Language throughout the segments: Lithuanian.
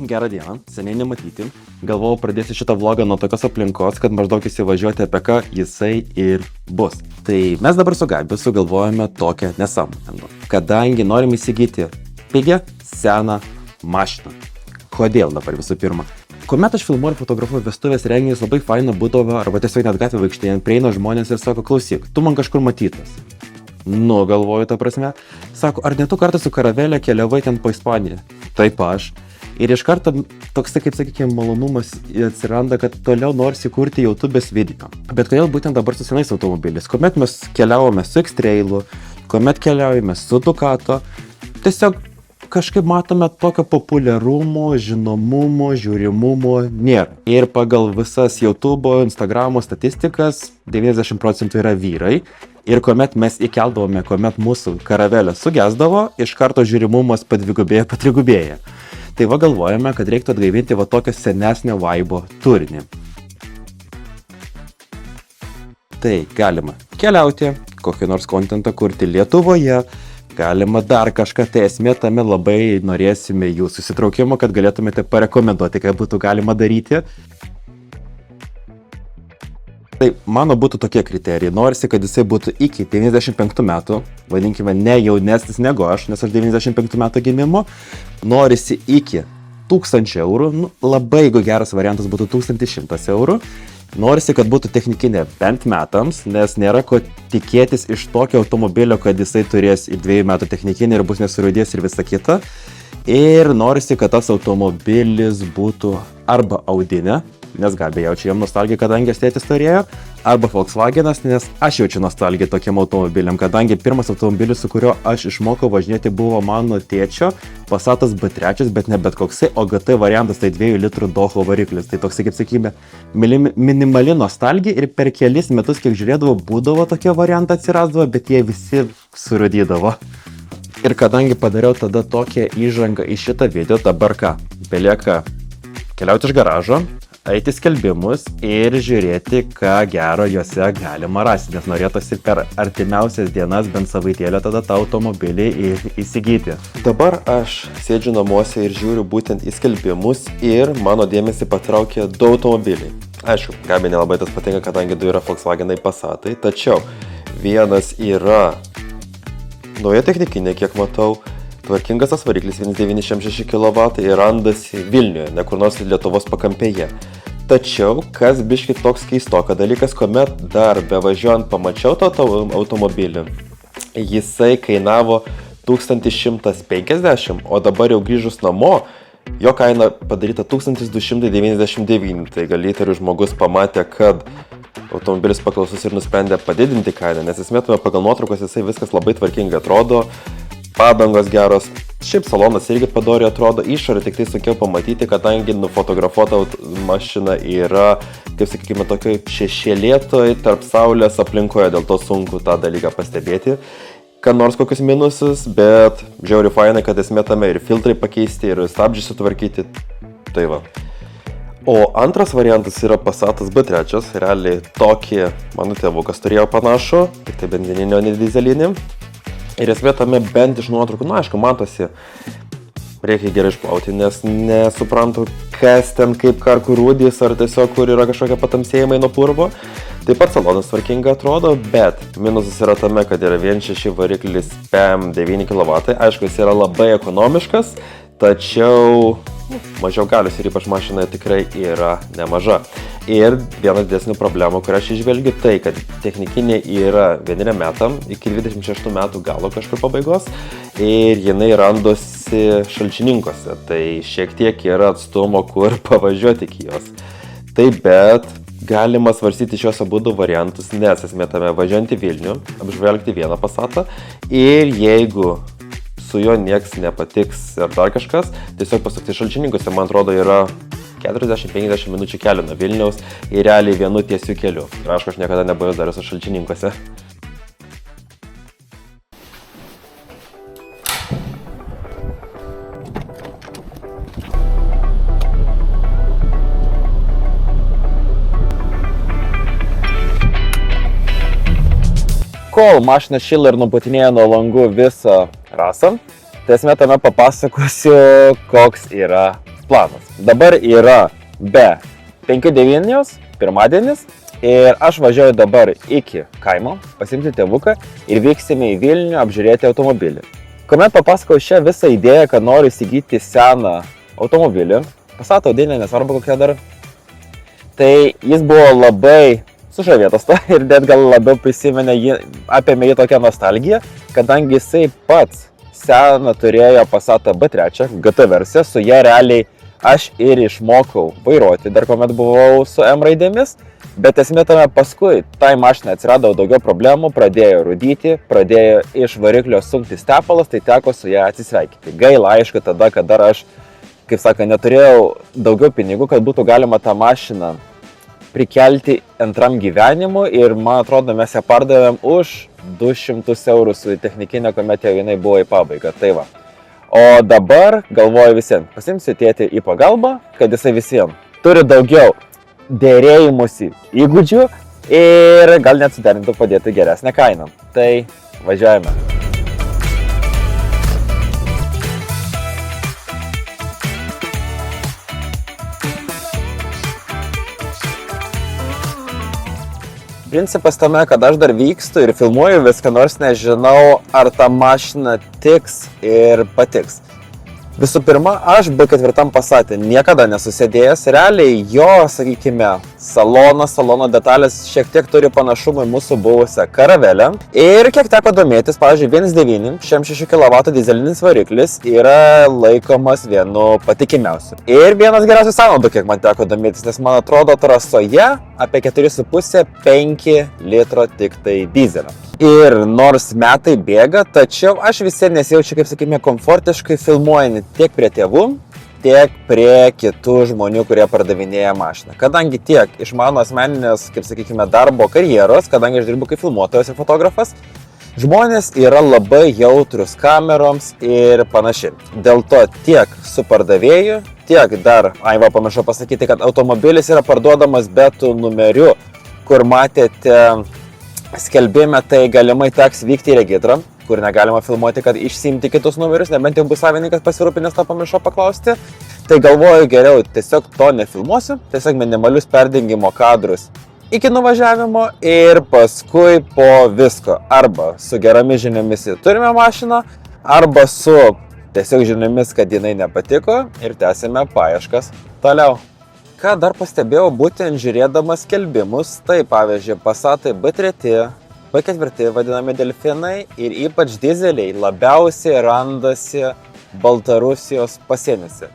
Gerą dieną, seniai nematyti. Galvojau pradėti šitą vlogą nuo tokios aplinkos, kad maždaug įsivažiuoti apie ką jisai ir bus. Tai mes dabar su Gabiu sugalvojame tokią nesąmonę, kadangi norim įsigyti pigią, seną mašiną. Kodėl dabar visų pirma? Kuomet aš filmuoju ir fotografuoju vestuvės renginius, labai faina būdavo, arba tiesiog net gatvė vaikštėjant, prieina žmonės ir sako, klausyk, tu man kažkur matytas. Nu, galvoju, ta prasme. Sako, ar ne tu kartą su karavelė keliavai ten po Ispaniją? Taip aš. Ir iš karto toks, kaip sakykime, malonumas atsiranda, kad toliau nors įkurti YouTube'ės video. Bet kodėl būtent dabar su senais automobiliais? Kuomet mes keliavome su X-Trailu, kuomet keliaujame su Ducato, tiesiog kažkaip matome tokio populiarumo, žinomumo, žiūrimumo nėra. Ir pagal visas YouTube'o, Instagram'o statistikas 90% yra vyrai. Ir kuomet mes įkeldavome, kuomet mūsų karavelė sugesdavo, iš karto žiūrimumas padvigubėja, patrigubėja. Tai va galvojame, kad reiktų atgaivinti va tokio senesnio vaibo turinį. Tai galima keliauti, kokį nors kontentą kurti Lietuvoje, galima dar kažką, tai esmė tame labai norėsime jūsų įsitraukimo, kad galėtumėte parekomenduoti, ką būtų galima daryti. Tai mano būtų tokie kriterijai. Norisi, kad jisai būtų iki 95 metų, vadinkime, ne jaunesnis negu aš, nes aš 95 metų gimimo. Norisi iki 1000 eurų, labai jeigu geras variantas būtų 1100 eurų. Norisi, kad būtų technikinė bent metams, nes nėra ko tikėtis iš tokio automobilio, kad jisai turės į 2 metų technikinį ir bus nesurūdės ir visa kita. Ir norisi, kad tas automobilis būtų arba Audinė, nes Gabi jaučia jam nostalgiją, kadangi tėtis turėjo, arba Volkswagenas, nes aš jaučiu nostalgiją tokiam automobiliam, kadangi pirmas automobilis, su kurio aš išmokau važinėti, buvo mano tėčio Passatas B3, bet ne bet koksai, o GT variantas, tai 2 litrų Doho variklis. Tai toksai, kaip sakykime, minimali nostalgija ir per kelis metus, kiek žiūrėdavo, būdavo tokie variantai atsirasdavo, bet jie visi surūdydavo. Ir kadangi padariau tada tokią įžangą į šitą video, dabar ką? Belieka keliauti iš garažo, eiti skelbimus ir žiūrėti, ką gero juose galima rasti, nes norėtųsi per artimiausias dienas bent savaitėlę tada tą automobilį įsigyti. Dabar aš sėdžiu namuose ir žiūriu būtent į skelbimus ir mano dėmesį patraukė 2 automobiliai. Aišku, Gabi nelabai tas patinka, kadangi 2 yra Volkswagenai Passatai, tačiau vienas yra nauja technikinė, kiek matau, tvarkingas tas variklis 196 kW ir randasi Vilniuje, ne kur nors Lietuvos pakampėje. Tačiau, kas biški toks keistoka dalykas, kuomet dar bevažiuojant pamačiau tą automobilį, jisai kainavo 1150, o dabar jau grįžus namo, jo kaina padaryta 1299. Tai gal įtariu žmogus pamatė, kad automobilis paklausus ir nusprendė padidinti kainą, nes esmėtume pagal nuotraukas jisai viskas labai tvarkingai atrodo, padangos geros, šiaip salonas irgi padoriai atrodo, išorė tik tai sunkiau pamatyti, kadangi nufotografuota mašina yra, kaip sakykime, tokioj šešėlėtoj tarp saulės aplinkoje, dėl to sunku tą dalyką pastebėti, kad nors kokius minusus, bet žiauriai fainai, kad esmė tame ir filtrai pakeisti, ir stabdžiai sutvarkyti, tai va. O antras variantas yra Passatas B3, realiai tokį mano tėvukas turėjo panašų, tik tai benzininį, o ne dyzelinį. Ir esmė tame bent iš nuotraukų, aišku, matosi, reikia gerai išplauti, nes nesuprantu, kas ten kaip kur rūdys, ar tiesiog kur yra kažkokie patamsėjimai nuo purvo. Taip pat salonas tvarkingai atrodo, bet minusas yra tame, kad yra 1.6 variklis PEM 9 kW, aišku, jis yra labai ekonomiškas, tačiau mažiau galios ir ypač mašinoje tikrai yra nemaža. Ir viena didesnių problemų, kurią aš išvelgiu, tai, kad technikinė yra 1 metam, iki 26 metų galo kažkur pabaigos, ir jinai randosi Šalčininkose, tai šiek tiek yra atstumo, kur pavažiuoti iki jos. Tai bet galima svarstyti šios abudu variantus, nes esmė tame važiuojant į Vilnių, apžvelgti vieną Passatą, ir jeigu su juo nieks nepatiks ar dar kažkas, tiesiog pasukti Šalčininkose, man atrodo, yra 40-50 minučių kelio nuo Vilniaus ir realiai vienu tiesiu keliu. Ir aišku, aš niekada nebuvau dar esu Šalčininkose. Kol mašina šila ir nuputinėja nuo langų visą rasą, tai esmė tame papasakosiu, koks yra planas. Dabar yra be 5-9 pirmadienis ir aš važiuoju dabar iki kaimo pasimti tėvuką ir vyksime į Vilnių apžiūrėti automobilį. Kuomet papasakau šią visą idėją, kad noriu įsigyti seną automobilį, Passat Audinė, nesvarbu kokia dar, tai jis buvo labai sužavėtas to ir net gal labiau prisiminė apėmė jį tokią nostalgiją, kadangi jisai pats seną turėjo Passatą B3 GT versiją, su ją realiai aš ir išmokau vairuoti, dar kuomet buvau su M raidėmis, bet esmė tame paskui tai mašinai atsirado daugiau problemų, pradėjo rūdyti, pradėjo iš variklio sunktis tepalas, tai teko su ją atsisveikinti. Gaila, aišku, tada, kad dar aš, kaip sakė, neturėjau daugiau pinigų, kad būtų galima tą mašiną prikelti antram gyvenimui ir, man atrodo, mes ją pardavėm už 200 eurų su technikinė, kuomet jau jinai buvo į pabaigą. Tai va. O dabar galvoju visiems, pasimsiu tėtį į pagalbą, kad jisai visiems turi daugiau dėrėjimusi įgūdžių ir gal net suderintų padėti geresnę kainą. Tai važiuojame. Principas tame, kad aš dar vykstu ir filmuoju viską, nors nežinau, ar ta mašina tiks ir patiks. Visų pirma, aš B4 Passate niekada nesusėdėjęs, realiai jo, sakykime, salono detalės šiek tiek turi panašumą į mūsų buvusią Karavelę. Ir kiek teko domėtis, pavyzdžiui, 1.9 6 kW dizelinis variklis yra laikomas vienu patikimiausiu. Ir vienas geriausių sąnaudų, kiek man teko domėtis, nes man atrodo trasoje apie 4,5-5 litro tik tai dizelio. Ir nors metai bėga, tačiau aš visiems nesijaučiu, kaip sakykime, komfortiškai filmuojant tiek prie tėvų, tiek prie kitų žmonių, kurie pardavinėja mašiną. Kadangi tiek iš mano asmeninės, kaip sakykime, darbo karjeros, kadangi aš dirbu kaip filmuotojas ir fotografas, žmonės yra labai jautrus kameroms ir panašiai. Dėl to tiek su pardavėju, tiek dar, pamiršau pasakyti, kad automobilis yra parduodamas be tų numerių, kur matėte skelbime, tai galimai teks vykti į regitrą, kur negalima filmuoti, kad išsiimti kitus numerius, nebent jau bus savininkas pasirūpinęs, tą pamiršau paklausti. Tai galvoju, geriau tiesiog to nefilmuosiu, tiesiog minimalius perdengimo kadrus iki nuvažiavimo ir paskui po visko. Arba su geromis žiniomis turime mašiną, arba su tiesiog žiniomis, kad jinai nepatiko ir tęsime paieškas toliau. Ką dar pastebėjau būtent žiūrėdamas skelbimus, tai pavyzdžiui Passatai B3, B4 vadinami delfinai ir ypač dizeliai labiausiai randasi Baltarusijos pasieniuose.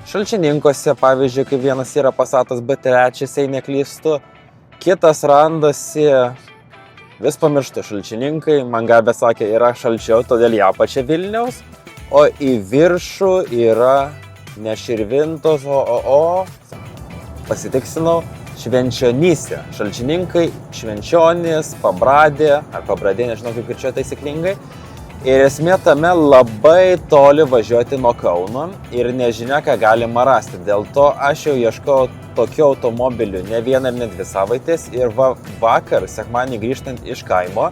Šalčininkuose, pavyzdžiui, kaip vienas yra Passatas B3, jei neklystu, kitas randasi, vis pamirštu, šalčininkai, man Gabė sakė, yra šalčiau, todėl ją pačia Vilniaus, o į viršų yra ne Širvintos, pasitiksinau, Švenčionyse. Šalčininkai, Švenčionys, Pabradė, ar Pabradė, nežinau kaip kirčiuoja taisyklingai. Ir esmė tame labai toli važiuoti nuo Kauno ir nežinia, ką galima rasti. Dėl to aš jau ieškau tokių automobilių ne vieną ir ne 2 savaitės ir vakar, sekmadienį grįžtant iš kaimo,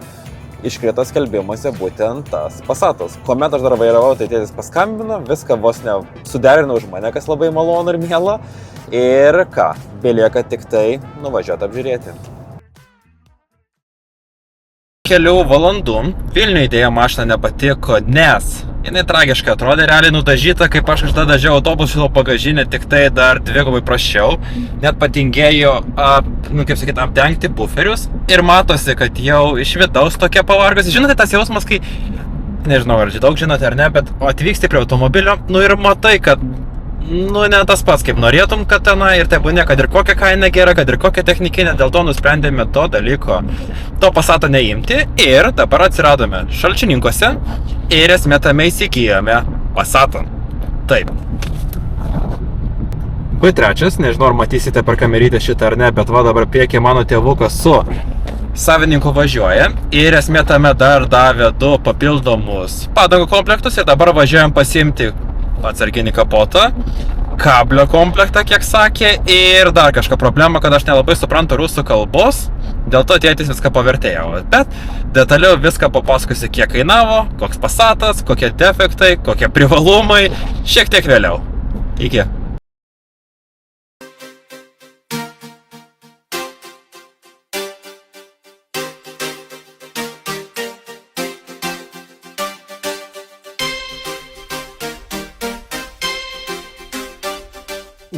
iškrito skelbimuose būtent tas Passatas. Kuomet aš dar vairavau, tai tėtis paskambino, viską vos ne suderinau už mane, kas labai malonu ir miela. Ir ką, belieka tik tai nuvažiuoti apžiūrėti. Kelių valandų Vilniuje idėja mašina nepatiko, nes jinai tragiškai atrodė, realiai nudažyta, kaip aš kažkada dažiau autobuso bagažinę, tik tai dar dvigubai prasčiau. Net patingėjo, apdengti buferius ir matosi, kad jau iš vidaus tokia pavargusi. Žinote, tas jausmas, kai, nežinau, ar daug žinote ar ne, bet atvyksti prie automobilio, ir matai, kad ne tas pats, kaip norėtum, kad tenai ir tai būnė, kad ir kokia kaina gera, kad ir kokia technikinė, dėl to nusprendėme to dalyko, to Passato neimti ir dabar atsiradome Šalčininkuose ir esmė tame įsigijome Passatą. Taip. B3, nežinau, ar matysite per kamerytę šitą ar ne, bet va dabar priekį mano tėvukas su savininku važiuoja ir esmė tame dar davė 2 papildomus padangų komplektus ir dabar važiuojam pasiimti atsarginį kapotą, kablio komplektą, kiek sakė, ir dar kažką problema, kad aš nelabai suprantu rusų kalbos, dėl to tėtis viską pavertėjo. Bet detaliau viską papasakosiu, kiek kainavo, koks Passatas, kokie defektai, kokie privalumai, šiek tiek vėliau. Iki.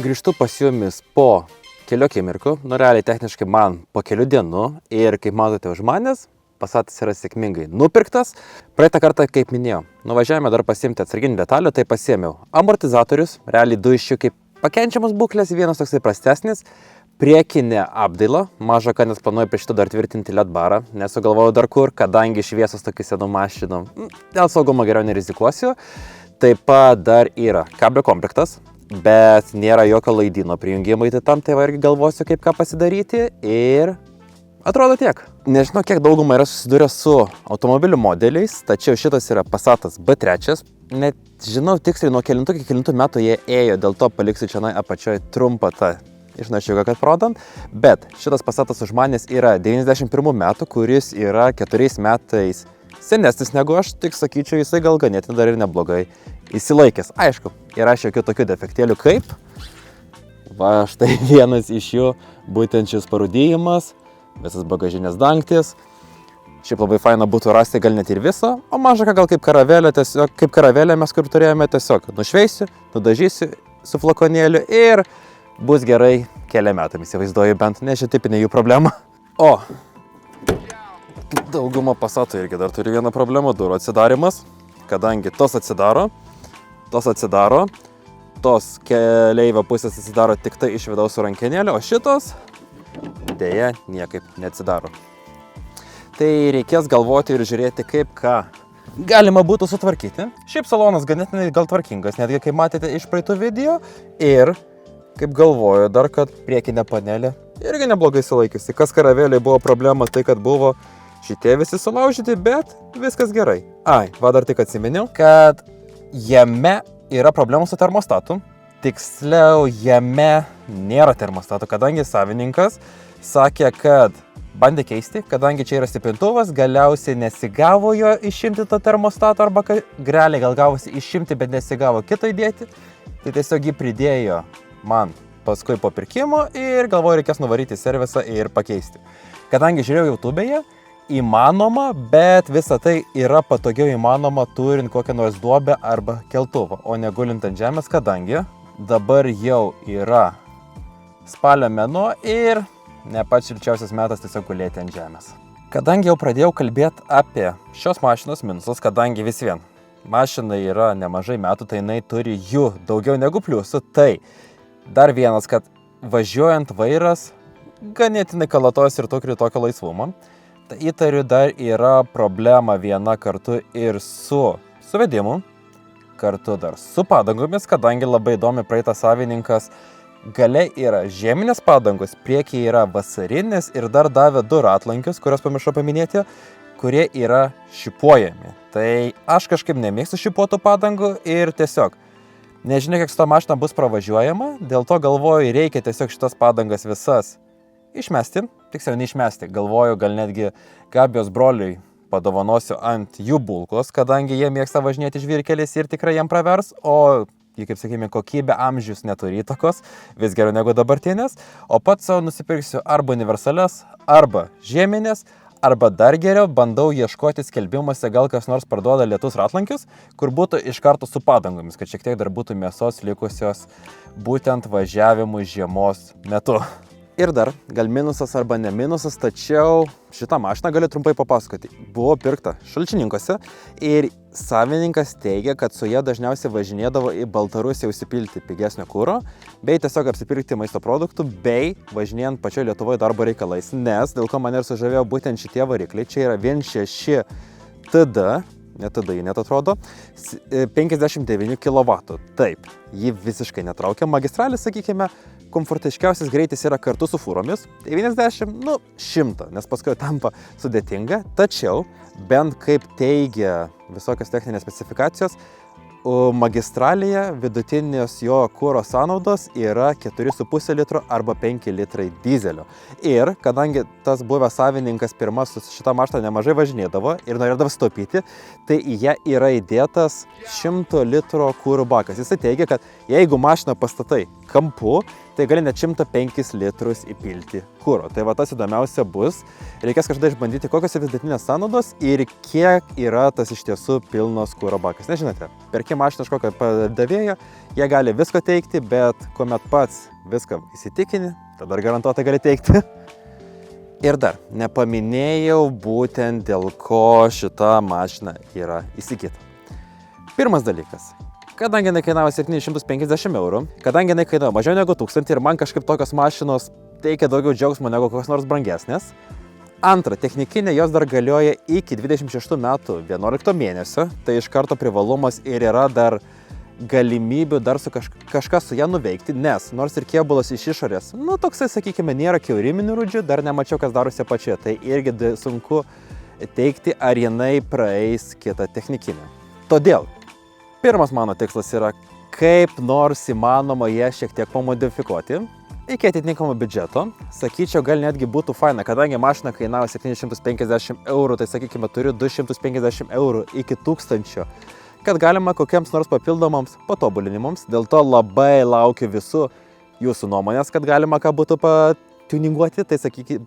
Grįžtu pas jumis po kelių akimirkų, realiai techniškai man po kelių dienų ir kaip matote už manęs, Passatas yra sėkmingai nupirktas. Praeitą kartą, kaip minėjau, nuvažiavome dar pasiimti atsarginių detalių, tai pasiėmiau amortizatorius, realiai du iš jų kaip pakenčiamas būklės, vienas toksai prastesnis, priekinė apdaila, maža ką, nes planuoju prie šito dar tvirtinti LED barą, nesugalvojau dar kur, kadangi šviesos tokių senų mašinų, dėl saugumo geriau nerizikuosiu. Taip pat dar yra kablio komplektas, bet nėra jokio laidyno prijungimo į tam, tai irgi galvosiu, kaip ką pasidaryti ir atrodo tiek. Nežinau, kiek dauguma yra susidūrę su automobilių modeliais, tačiau šitas yra Passatas B3. Net žinau tiksliai nuo kelintų iki kelintų metų jie ėjo, dėl to paliksiu čia apačioje trumpą tą išnašiuką, kad rodant. Bet šitas Passatas už manęs yra 91 metų, kuris yra 4 metais senesnis negu aš, tik sakyčiau, jisai gal ganėtinai dar ir neblogai įsilaikęs. Aišku, yra šiokių tokių defektėlių kaip. Va, štai vienas iš jų, būtent šis parūdyjimas, visas bagažinės dangtis. Šiaip labai faina būtų rasti gal net ir visą, o maža ką gal kaip karavelė, tiesiog kaip karavelė mes kur turėjome, tiesiog nušveisiu, nudažysiu su flakonėliu ir bus gerai keliam metam, įsivaizduoju bent, ne ši tipinė jų problema. O dauguma Passatų irgi dar turi vieną problemą, durų atsidarimas, kadangi tos atsidaro, tos keleivio pusės atsidaro tik tai iš vidaus su rankenėlė, o šitos dėja niekaip neatsidaro. Tai reikės galvoti ir žiūrėti, kaip ką galima būtų sutvarkyti. Šiaip salonas ganėtinai gal tvarkingas, netgi kaip matėte iš praeitų video. Ir kaip galvoju dar, kad priekinė panelė irgi neblogai sulaikiusi. Kas karavelėje buvo problema, tai kad buvo šitie visi sulaužyti, bet viskas gerai. Va dar tik atsiminiau, kad jame yra problemų su termostatu. Tiksliau, jame nėra termostato, kadangi savininkas sakė, kad bandė keisti, kadangi čia yra stiprintuvas, galiausiai nesigavo jo išimti to termostato, arba realiai gal gavosi išimti, bet nesigavo kito įdėti. Tai tiesiog jį pridėjo man paskui po pirkimo ir galvoju, reikės nuvaryti į servisą ir pakeisti. Kadangi žiūrėjau YouTube'e, įmanoma, bet visa tai yra patogiau įmanoma turint kokią nors duobę arba keltuvą, o ne gulint ant žemės, kadangi dabar jau yra spalio mėnuo ir ne pats šilčiausias metas tiesiog gulėti ant žemės. Kadangi jau pradėjau kalbėti apie šios mašinos minusus, kadangi vis vien mašinai yra nemažai metų, tai jinai turi jų daugiau negu pliusų, tai dar vienas, kad važiuojant vairas ganėtinai kalatos ir tokio laisvumo. Tai įtariu dar yra problema viena kartu ir su suvedimu, kartu dar su padangomis, kadangi labai įdomi praeitas savininkas gale yra žieminės padangos, priekyje yra vasarinės ir dar davė 2 ratlankius, kurios pamiršau paminėti, kurie yra šipuojami. Tai aš kažkaip nemėgstu šipuotų padangų ir tiesiog nežinia, kiek su ta mašina bus pravažiuojama, dėl to galvoju, reikia tiesiog šitas padangas visas išmesti, tiksliau neišmesti, galvoju, gal netgi Gabijos broliui padovanosiu ant jų bulkos, kadangi jie mėgsta važinėti žvyrkeliais ir tikrai jam pravers, o kaip sakykime, kokybė amžius neturi įtakos, vis geriau negu dabartinės, o pats savo nusipirksiu arba universalias, arba žieminės, arba dar geriau bandau ieškoti skelbimuose, gal kas nors parduoda lietus ratlankius, kur būtų iš karto su padangomis, kad šiek tiek dar būtų mėsos likusios būtent važiavimui žiemos metu. Ir dar, gal minusas arba ne minusas, tačiau šitą mašiną galiu trumpai papasakoti. Buvo pirkta Šalčininkuose ir savininkas teigia, kad su jie dažniausiai važinėdavo į Baltarusiją užsipilti pigesnio kuro, bei tiesiog apsipirkti maisto produktų, bei važinėjant pačioje Lietuvoje darbo reikalais. Nes dėl ko mane ir sužavėjo būtent šitie varikliai, čia yra 1.6 TD, net atrodo, 59 kW. Taip, jį visiškai netraukia. Magistralės, sakykime, komfortiškiausias greitis yra kartu su fūromis, 90, 100, nes paskui tampa sudėtinga, tačiau bent kaip teigia visokios techninės specifikacijos, magistralėje vidutinės jo kuro sąnaudos yra 4,5 litro arba 5 litrai dizelio. Ir kadangi tas buvęs savininkas pirmas su šitą mašiną nemažai važinėdavo ir norėdavo sutaupyti, tai į ją yra įdėtas 100 litro kuro bakas. Jisai teigia, kad jeigu mašiną pastatai kampu, tai gali net 105 litrus įpilti kuro. Tai va tas įdomiausia bus. Reikės kažkada išbandyti, kokios vidutinės sąnaudos ir kiek yra tas iš tiesų pilnos kuro bakas. Nežinote, perki mašiną iš kokio pardavėjo, jie gali visko teikti, bet kuomet pats viską įsitikini, tada garantuotai gali teikti. Ir dar nepaminėjau būtent dėl ko šita mašina yra įsigyta. Pirmas dalykas. Kadangi jinai kainavo 750 eurų, kadangi jinai kainavo mažiau negu 1000 ir man kažkaip tokios mašinos teikia daugiau džiaugsmo negu kokios nors brangesnės. Antra, technikinė jos dar galioja iki 26 metų 11 mėnesio, tai iš karto privalumas ir yra dar galimybių dar su kažką su ją nuveikti, nes nors ir kėbulas iš išorės, toksai, sakykime, nėra kiauriminių rūdžių, dar nemačiau, kas darosi pačioje, tai irgi sunku teikti, ar jinai praeis kitą technikinę. Todėl, pirmas mano tikslas yra, kaip nors įmanoma ją šiek tiek pamodifikuoti iki atitinkamo biudžeto. Sakyčiau, gal netgi būtų faina, kadangi mašina kainavo 750 eurų, tai sakykime, turiu 250 eurų iki 1000, kad galima kokiems nors papildomams patobulinimams. Dėl to labai laukiu visų jūsų nuomonės, kad galima ką būtų tuninguoti, tai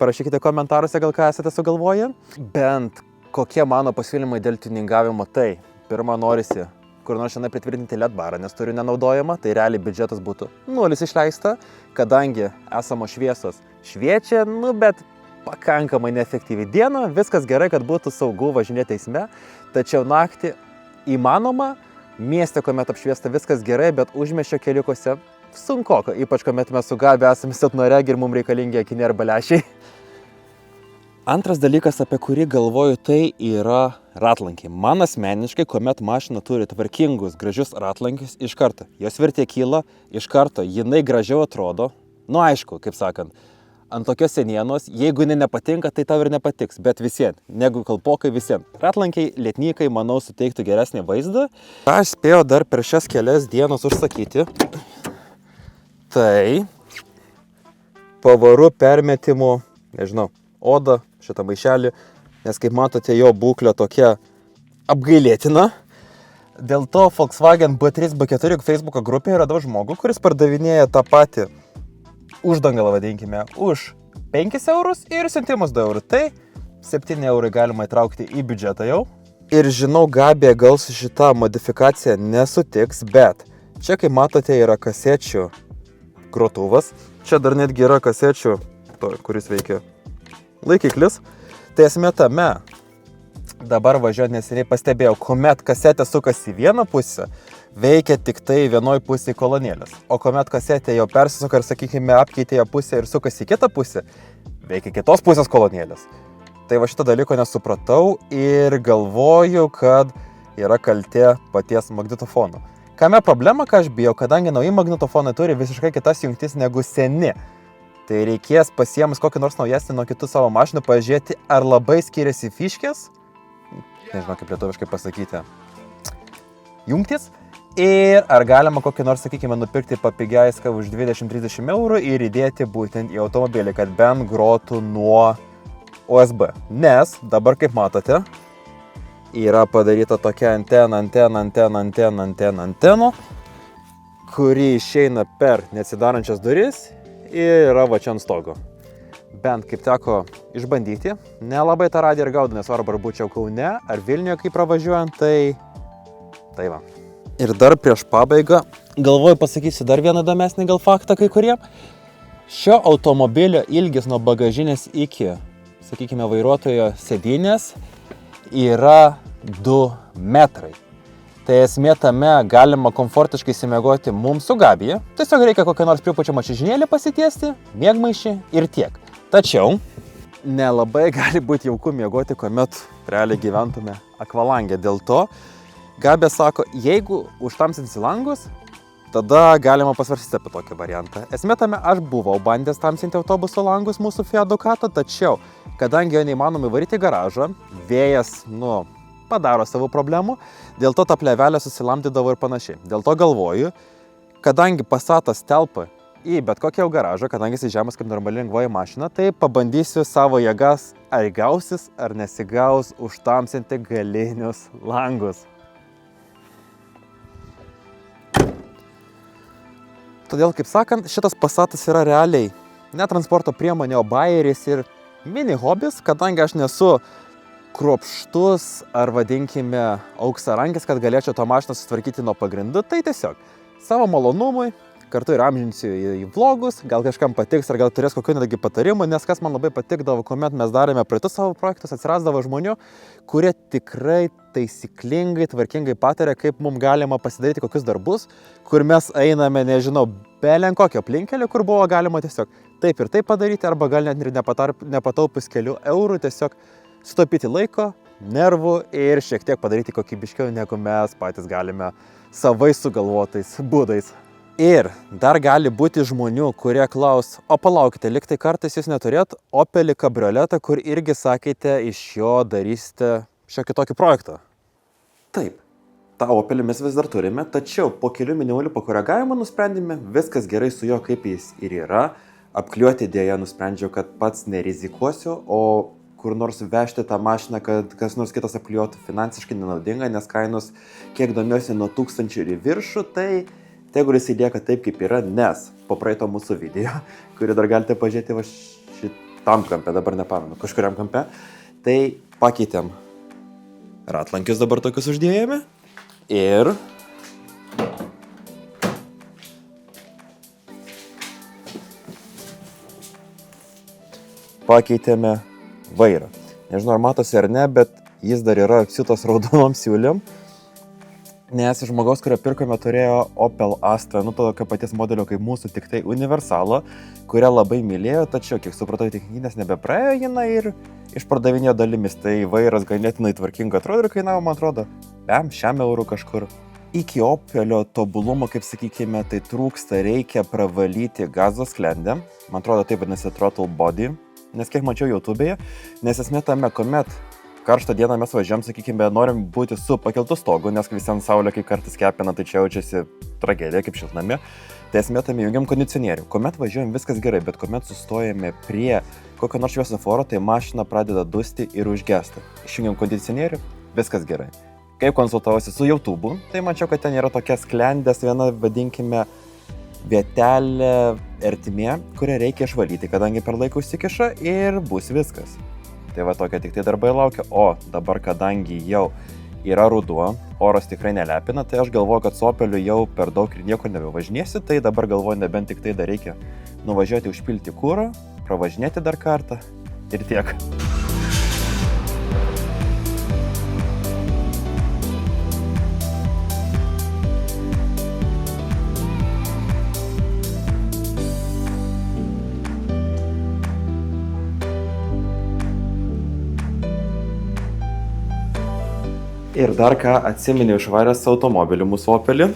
parašykite komentaruose, gal ką esate sugalvoję. Bent kokie mano pasiūlymai dėl tuningavimo, tai pirmą norisi kur nors šiandien pritvirtinti LED barą, nes turiu nenaudojama, tai realiai biudžetas būtų 0 išleista, kadangi esamos šviesos šviečia, bet pakankamai neefektyviai. Dieną viskas gerai, kad būtų saugu važinėti eisme, tačiau naktį įmanoma, mieste, kuomet apšviesta viskas gerai, bet užmiesčio keliukuose sunkoka, ypač kuomet mes su Gabi esame silpnaregiai ir mums reikalingi akiniai arba lęšiai. Antras dalykas, apie kurį galvoju, tai yra ratlankiai. Man asmeniškai, kuomet mašina turi tvarkingus, gražius ratlankius, iš karto jos vertė kyla, iš karto jinai gražiau atrodo. Aišku, kaip sakant, ant tokios senienos, jeigu jinai nepatinka, tai tau ir nepatiks, bet visiems, negu kalpokai visiems. Ratlankiai, lietnykai, manau, suteiktų geresnį vaizdą. Aš spėjau dar per šias kelias dienas užsakyti. Tai pavarų permetimų, nežinau, oda, šitą maišelį, nes kaip matote, jo būklė tokia apgailėtina. Dėl to Volkswagen B3, B4 Facebooko grupėje radau žmogų, kuris pardavinėja tą patį uždangalą, vadinkime, už 5 eurus ir siuntimus 2 eurų. Tai 7 eurai galima įtraukti į biudžetą jau. Ir žinau, Gabija gal su šitą modifikaciją nesutiks, bet čia, kaip matote, yra kasečių grotuvas. Čia dar netgi yra kasečių, kuris veikia laikiklis. Tai esmė tame, dabar važiuojant neseniai pastebėjau, kuomet kasetė sukasi į vieną pusę, veikia tik tai vienoj pusėje kolonėlės. O kuomet kasetė jau persisuka ir, sakykime, apkeitė ją pusę ir sukasi į kitą pusę, veikia kitos pusės kolonėlės. Tai va šitą dalyko nesupratau ir galvoju, kad yra kaltė paties magnetofono. Kame problema, ką aš bijau, kadangi nauji magnetofonai turi visiškai kitas jungtis negu seni. Tai reikės pasiemus kokį nors naujesnį nuo kitų savo mašinų pažiūrėti, ar labai skiriasi fiškės, nežinau kaip lietuviškai pasakyti, jungtis, ir ar galima kokį nors, sakykime, nupirkti papigiaiską už 20-30 eurų ir įdėti būtent į automobilį, kad bent grotų nuo USB. Nes dabar, kaip matote, yra padaryta tokia antena, kuri išeina per neatsidarančias duris ir yra va čia ant stogo. Bent kaip teko išbandyti, nelabai tą radiją ir gaudau, nes arba būčiau Kaune ar Vilniuje, kai pravažiuojant, tai va. Ir dar prieš pabaigą galvoju pasakysiu dar vieną įdomesnį gal faktą kai kurie. Šio automobilio ilgis nuo bagažinės iki, sakykime, vairuotojo sėdynės yra 2 metrai. Tai esmė tame, galima komfortiškai įsimiegoti mums su Gabija. Tiesiog reikia kokią nors pripučiamą čiužinėlį pasitiesti, miegmaišį ir tiek. Tačiau nelabai gali būti jauku miegoti, kuomet realiai gyventume akvalangė. Dėl to Gabija sako, jeigu užtamsinsi langus, tada galima pasvarstyti apie tokį variantą. Esmė tame, aš buvau bandęs tamsinti autobuso langus mūsų Fiat Ducato, tačiau kadangi jo neįmanoma įvaryti į garažą, vėjas, padaro savo problemų, dėl to ta plėvelė susilamdydavo ir panašiai. Dėl to galvoju, kadangi Passatas telpa į bet kokią garažą, kadangi jis žemas kaip normali lengvoji mašina, tai pabandysiu savo jėgas, ar gausis, ar nesigaus užtamsinti galinius langus. todėl, kaip sakant, šitas Passatas yra realiai ne transporto priemonė, o bajeris ir mini hobis, kadangi aš nesu kruopštus ar vadinkime auksarankis, kad galėčiau tą mašiną sutvarkyti nuo pagrindų, tai tiesiog savo malonumui, kartu ir amžinsiu į vlogus, gal kažkam patiks ar gal turės kokių netgi patarimų, nes kas man labai patikdavo, kuomet mes darėme praeitus savo projektus, atsirasdavo žmonių, kurie tikrai taisyklingai, tvarkingai patarė, kaip mums galima pasidaryti kokius darbus, kur mes einame, nežinau, belenkokio aplinkelio, kur buvo galima tiesiog taip ir taip padaryti, arba gal net ir nepataupus kelių eurų, tiesiog sutaupyti laiko, nervų ir šiek tiek padaryti kokybiškiau, negu mes patys galime savai sugalvotais būdais. Ir dar gali būti žmonių, kurie klaus, o palaukite, liktai kartais jūs neturėt Opelį kabrioletą, kur irgi sakėte, iš jo darysite šiokį tokį projektą. Taip, tą Opelį mes vis dar turime, tačiau po kelių minimalių pakoregavimų nusprendėme, viskas gerai su juo, kaip jis ir yra. Apkliuoti dėja nusprendžiau, kad pats nerizikuosiu, o kur nors vežti tą mašiną, kad kas nors kitas apkliuotų, finansiškai nenaudinga, nes kainos, kiek domiuosi, nuo 1000 ir į viršų, tai tegul jis įlieka taip, kaip yra, nes po praeito mūsų video, kurį dar galite pažiūrėti va šitam kampe, dabar nepamenu, kažkuriam kampe, tai pakeitėm ratlankius, dabar tokius uždėjome ir pakeitėme vairą. Nežinau, ar matosi ar ne, bet jis dar yra apsiūtas raudonom siūlėm, nes žmogaus, kurio pirkome, turėjo Opel Astra, tokio paties modelio kaip mūsų, tik tai universalą, kurią labai mylėjo, tačiau, kiek supratau, techninės nebepraėjo jinai ir išpardavinėjo dalimis, tai vairas ganėtinai tvarkingai atrodo ir kainavo, man atrodo, 100 eurų kažkur. Iki Opelio tobulumo, kaip sakykime, tai trūksta, reikia pravalyti gazo sklendę, man atrodo, taip vadinasi throttle body, nes kiek mačiau YouTube'e, nes esmė tame, kuomet karštą dieną mes važiuojam, sakykime, norim būti su pakeltu stogu, nes visiems saulė, kai kartais kepina, tai čia jaučiasi tragedija, kaip šiltnamie. Tai esmė tame jungiam kondicionierių. Kuomet važiuojam, viskas gerai, bet kuomet sustojame prie kokio nors šviesoforo, tai mašina pradeda dusti ir užgesti. Išjungiam kondicionierių, viskas gerai. Kaip konsultavosi su YouTube'u, tai mačiau, kad ten yra tokia sklendės viena, vadinkime, vietelė ertmė, kurią reikia išvalyti, kadangi per laiką užsikiša ir bus viskas. Tai va tokie tik tai darbai laukia, o dabar, kadangi jau yra ruduo, oras tikrai nelepina, tai aš galvoju, kad su Opeliu jau per daug ir nieko nebevažinėsiu, tai dabar galvoju, nebent tik tai dar reikia nuvažiuoti užpilti kuro, pravažinėti dar kartą ir tiek. Ir dar ką atsiminiau išvaręs automobilį mūsų Opelį,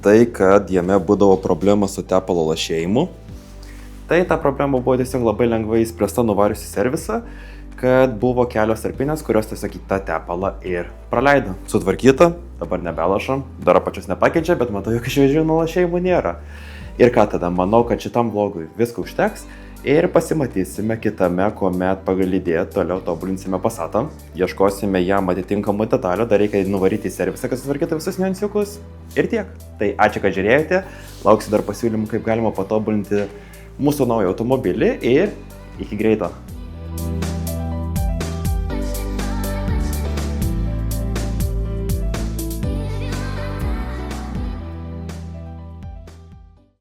tai kad jame būdavo problema su tepalo lašėjimu. Tai ta problema buvo tiesiog labai lengvai įspręsta nuvarius į servisą, kad buvo kelios tarpinės, kurios tiesiog į tą tepalą ir praleido. Sutvarkyta, dabar nebelašam, dar apačios nepakeičia, bet matau, jog išvežimų nuo lašėjimų nėra. Ir ką tada, manau, kad šitam vlogui visko užteks. Ir pasimatysime kitame, kuomet pagal idėją toliau tobulinsime Passatą. Ieškosime jam atitinkamų detalių, dar reikia nuvaryti į servisą, kad sutvarkytų visus niuansiukus. Ir tiek. Tai ačiū, kad žiūrėjote. Lauksiu dar pasiūlymų, kaip galima patobulinti mūsų naują automobilį ir iki greito.